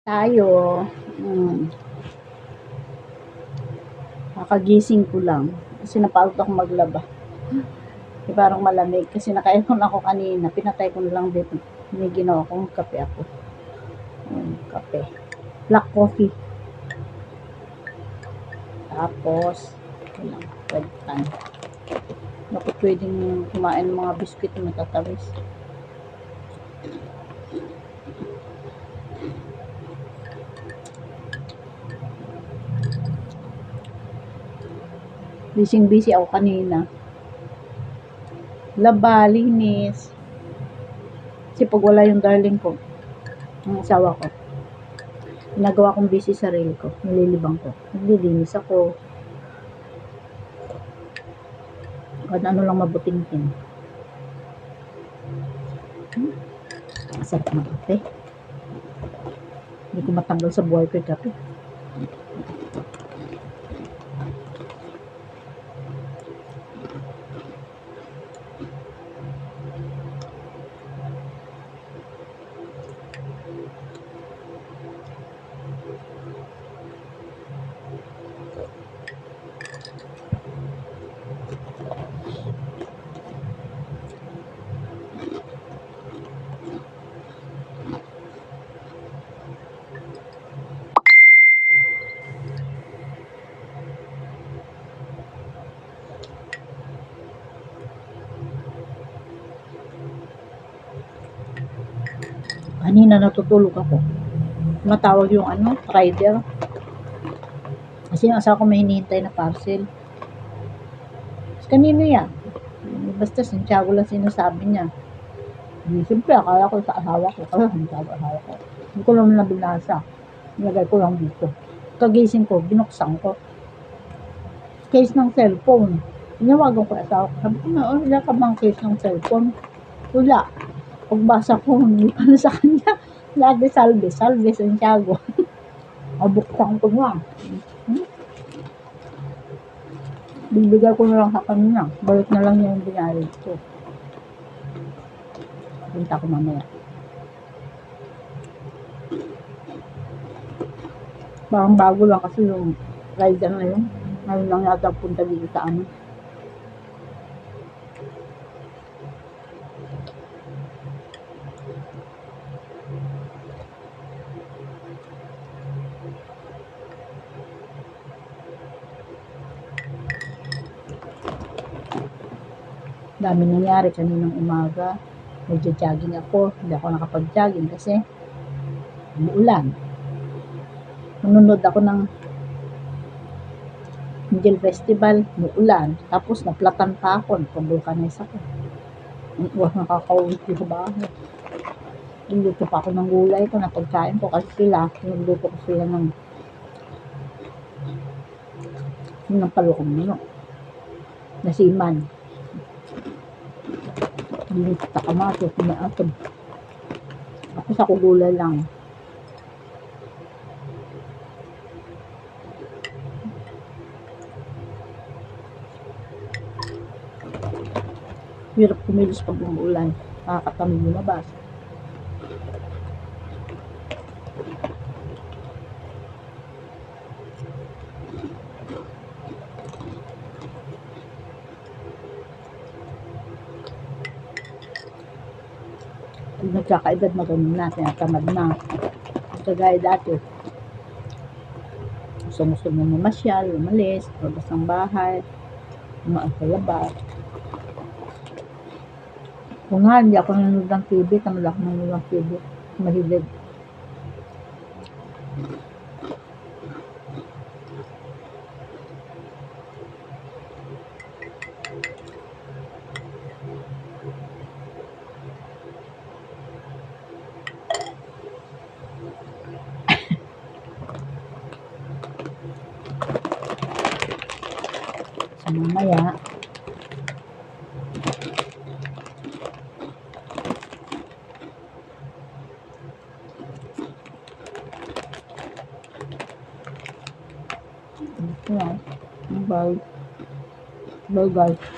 Tayo, kakagising ko lang kasi napagod akong maglaba. Parang malamig kasi naka-aircon ako kanina, pinatay ko na lang dito. May ginawa kong kape ako. Kape. Black coffee. Tapos, red pan. Naku, pwedeng kumain ng mga biskuit na matatamis. Busy ako kanina. Laba, linis. Kasi pag wala yung darling ko, ang asawa ko, ginagawa kong busy sarili ko, nililibang ko. Naglilinis ako. Kahit ano lang mabuting-ting. Masarap na kape. Hindi ko matanggal sa buhay ko yung kape. Kanina natutulog ako. Matawag yung rider. Kasi yung asawa ko may hinihintay na parcel. Kanino yan? Basta Santiago lang sinasabi niya. Siyempre, akala ko sa asawa ko. Kaya Santiago asawa ko. Hindi ko naman nabinasa. Nilagay ko lang dito. Kagising ko, binuksan ko. Case ng cellphone. Tinawagan ko asawa ko. Sabi ko, wala ka bang case ng cellphone? Wala. Pagbasa ko, hindi pa na sa kanya. Lagi salve Santiago. Abuksan ko nga. Bibigay ko na lang sa kanya. Balik na lang niya yung binayad ko. Punta ko mamaya. Parang bago lang kasi yung rider na yun. Ngayon lang yata punta dito sa amin. Dami nangyari kaninang umaga. Nagja-jogging ako. Hindi ako nakapag-jogging kasi umuulan. Nanonood ako ng Angel Festival, umuulan. Tapos naplatan pa ako, nagpabulkanize ako. Ang uwas nakakauwi ko sa bahay. Nagluto pa ako ng gulay ko na pagkain ko kasi sila, nagluto ko sila ng palukong nyo. Nasiman. Nilito sa kamatis, pinaatod. Ako sa kugulay lang. Hirap kumilos pag umuulan. Nakakatamig lumabas. Pag nagkakaedad na ganun na, tinatamad na. Kagaya dati. Gusto mo mamasyal, umalis, labas ng bahay, umaan sa labas. Kung nga, hindi ako nanonood ng TV, tamad ako nanonood ng TV. Mahilig. So, mamaya, bye. Bye guys.